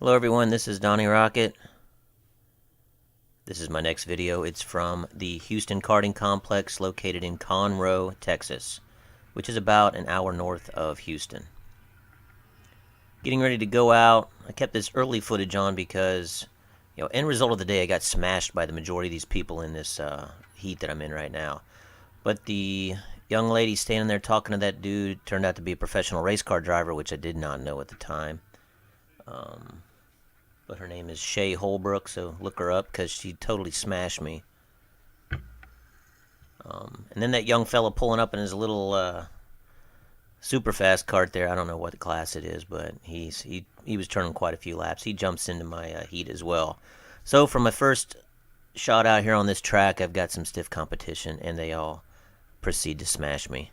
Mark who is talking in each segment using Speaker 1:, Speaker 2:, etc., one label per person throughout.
Speaker 1: Hello everyone, this is DonnieRockett. This is my next video. It's from the Houston Karting Complex located in Conroe, Texas, which is about an hour north of Houston. Getting ready to go out. I kept this early footage on because, end result of the day, I got smashed by the majority of these people in this heat that I'm in right now. But the young lady standing there talking to that dude turned out to be a professional race car driver, which I did not know at the time. But her name is Shay Holbrook, so look her up because she totally smashed me. And then that young fella pulling up in his little super fast kart there. I don't know what class it is, but he was turning quite a few laps. He jumps into my heat as well. So for my first shot out here on this track, I've got some stiff competition, and they all proceed to smash me.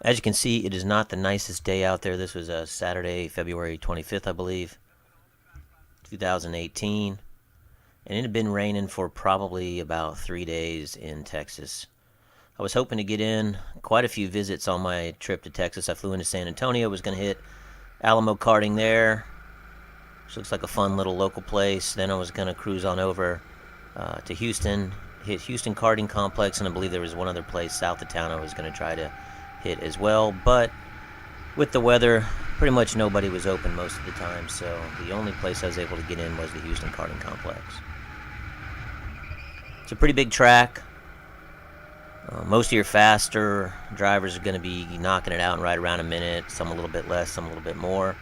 Speaker 1: As you can see, it is not the nicest day out there. This was a Saturday, February 25th, I believe, 2018. And it had been raining for probably about 3 days in Texas. I was hoping to get in quite a few visits on my trip to Texas. I flew into San Antonio, was going to hit Alamo Karting there, which looks like a fun little local place. Then I was going to cruise on over to Houston, hit Houston Karting Complex, and I believe there was one other place south of town I was going to try to hit as well. But with the weather, pretty much nobody was open most of the time, so the only place I was able to get in was the Houston Karting Complex. It's a pretty big track. Most of your faster drivers are going to be knocking it out in right around a minute, some a little bit less, some a little bit more.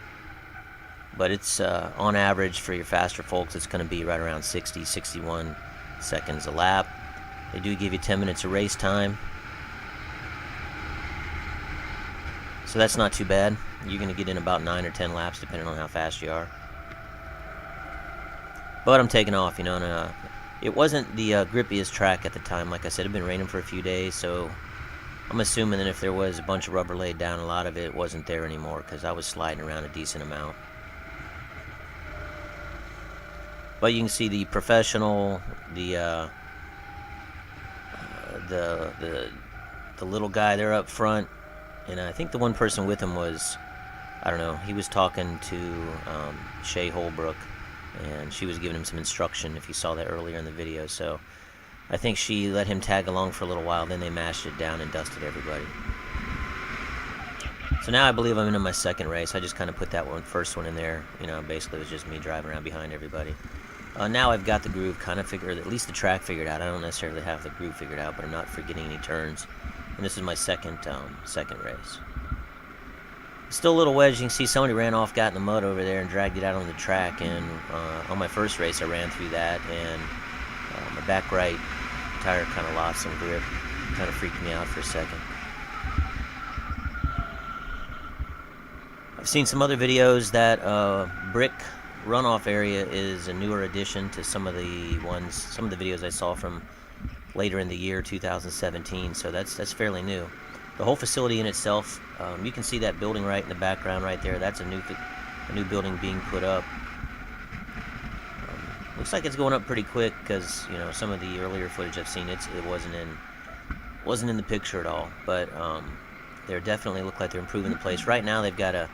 Speaker 1: But it's on average for your faster folks, it's going to be right around 60, 61 seconds a lap. They do give you 10 minutes of race time, so that's not too bad. You're going to get in about 9 or 10 laps depending on how fast you are. But I'm taking off, and it wasn't the grippiest track at the time. Like I said, it had been raining for a few days, so I'm assuming that if there was a bunch of rubber laid down, a lot of it wasn't there anymore because I was sliding around a decent amount. But you can see the professional, the little guy there up front, and I think the one person with him was, I don't know, he was talking to Shay Holbrook, and she was giving him some instruction, if you saw that earlier in the video. So I think she let him tag along for a little while, then they mashed it down and dusted everybody. So now I believe I'm into my second race. I just kind of put that first one in there. Basically it was just me driving around behind everybody. Now I've got the groove kind of figured, at least the track figured out. I don't necessarily have the groove figured out, but I'm not forgetting any turns. And this is my second race. Still a little wedge. You can see somebody ran off, got in the mud over there, and dragged it out on the track. And on my first race, I ran through that, and my back right tire kind of lost some grip. Kind of freaked me out for a second. I've seen some other videos that brick runoff area is a newer addition to some of the videos I saw from later in the year 2017. So that's fairly new. The whole facility in itself, you can see that building right in the background right there. That's a new building being put up. Looks like it's going up pretty quick because some of the earlier footage I've seen, it wasn't in the picture at all. But they definitely look like they're improving the place. Right now they've got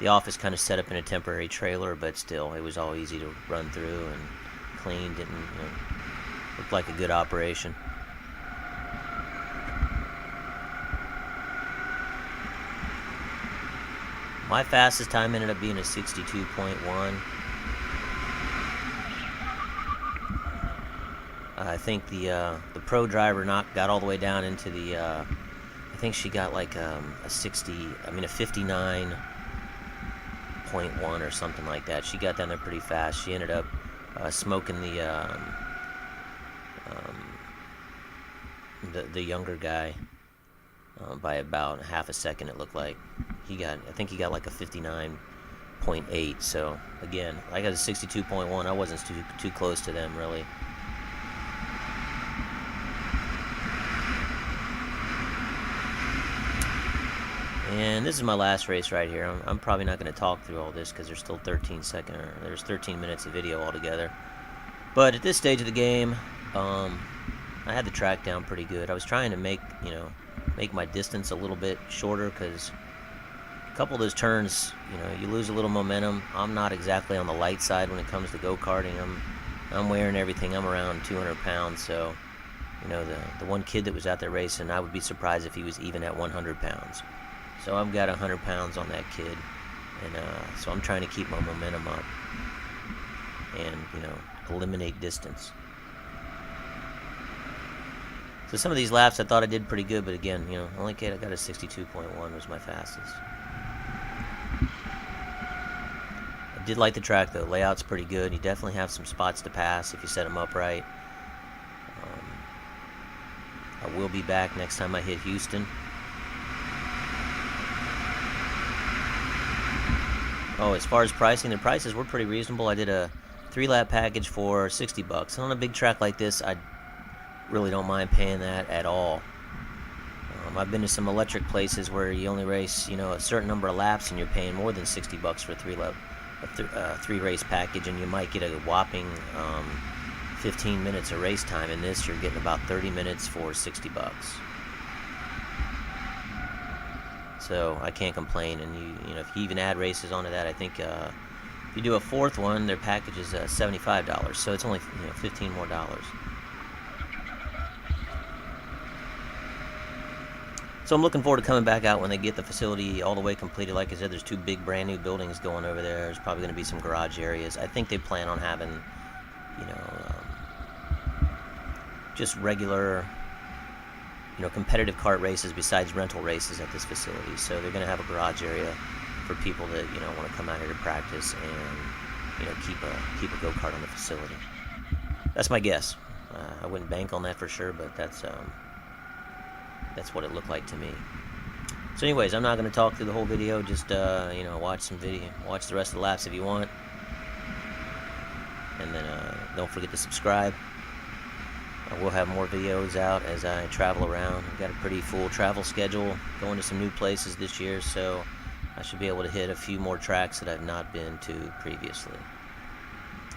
Speaker 1: the office kind of set up in a temporary trailer, but still it was all easy to run through and clean. Didn't look like a good operation. My fastest time ended up being a 62.1. I think the pro driver got all the way down into the. I think she got like a 59.1 or something like that. She got down there pretty fast. She ended up smoking the younger guy by about half a second. It looked like I think he got like a 59.8. So again, I got a 62.1. I wasn't too close to them really. And this is my last race right here. I'm probably not going to talk through all this because there's still 13 minutes of video altogether. But at this stage of the game, I had the track down pretty good. I was trying to make my distance a little bit shorter because couple of those turns, you lose a little momentum. I'm not exactly on the light side when it comes to go-karting. I'm wearing everything. I'm around 200 pounds, so the one kid that was out there racing, I would be surprised if he was even at 100 pounds. So I've got 100 pounds on that kid, and so I'm trying to keep my momentum up and eliminate distance. So some of these laps I thought I did pretty good, but again, only kid I got a 62.1 was my fastest. I did like the track though. Layout's pretty good. You definitely have some spots to pass if you set them up right. I will be back next time I hit Houston. Oh, as far as pricing, the prices were pretty reasonable. I did a 3-lap package for $60. And on a big track like this, I really don't mind paying that at all. I've been to some electric places where you only race, a certain number of laps, and you're paying more than $60 for a 3-race package, and you might get a whopping 15 minutes of race time. In this, you're getting about 30 minutes for $60. So I can't complain. And if you even add races onto that, I think if you do a 4th one, their package is $75. So it's only $15 more. So I'm looking forward to coming back out when they get the facility all the way completed. Like I said, there's 2 big brand new buildings going over there. There's probably going to be some garage areas. I think they plan on having, just regular, competitive kart races besides rental races at this facility. So they're going to have a garage area for people that, want to come out here to practice and, keep a go-kart on the facility. That's my guess. I wouldn't bank on that for sure, but that's what it looked like to me. So anyways, I'm not going to talk through the whole video. Just watch the rest of the laps if you want, and then don't forget to subscribe. We'll have more videos out as I travel around. I've got a pretty full travel schedule, going to some new places this year, so I should be able to hit a few more tracks that I've not been to previously.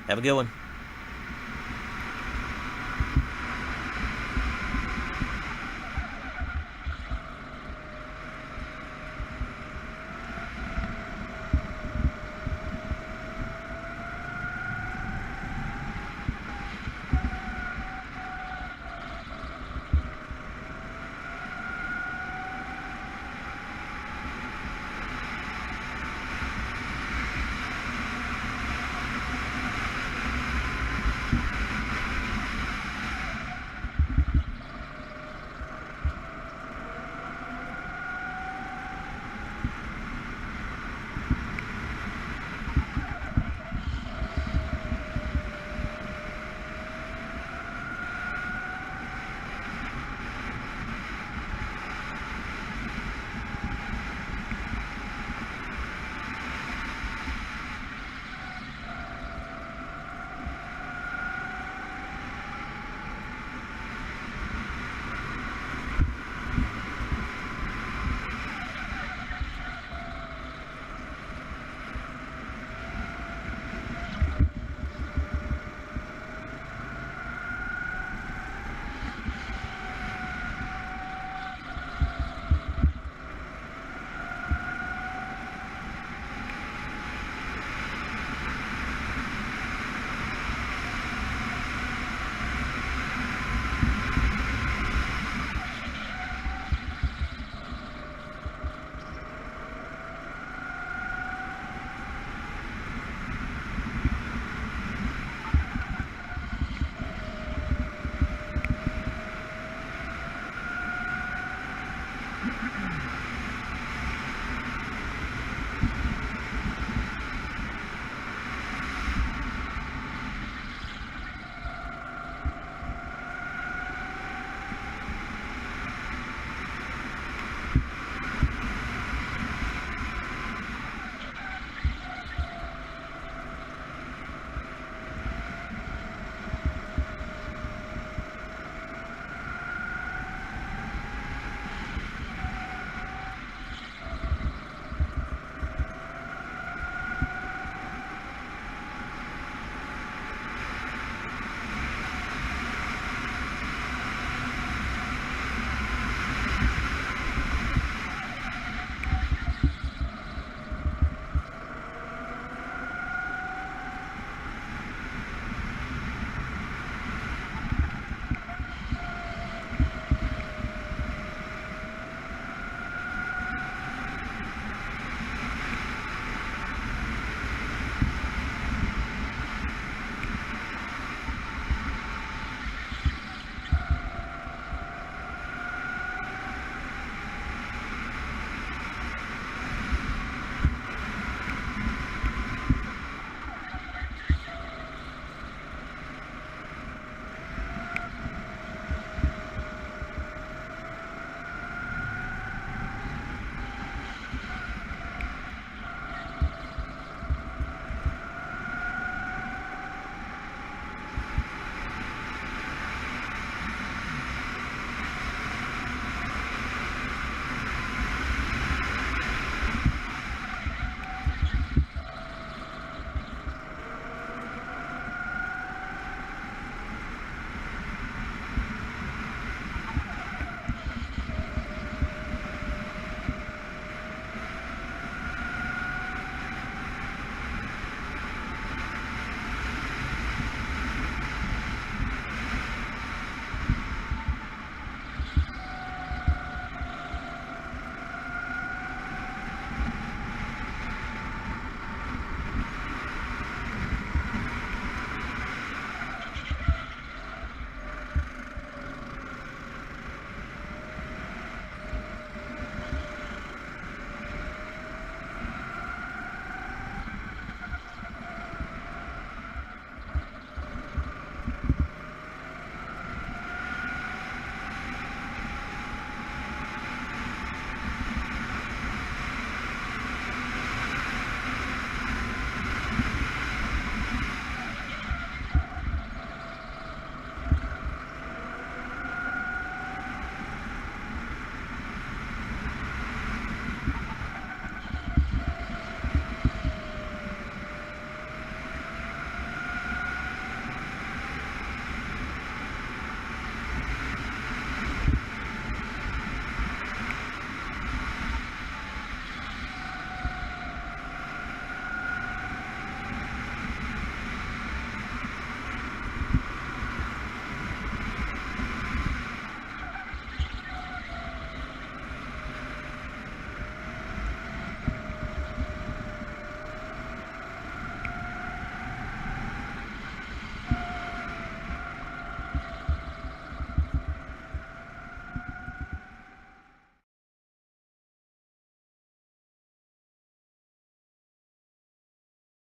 Speaker 1: Have a good one.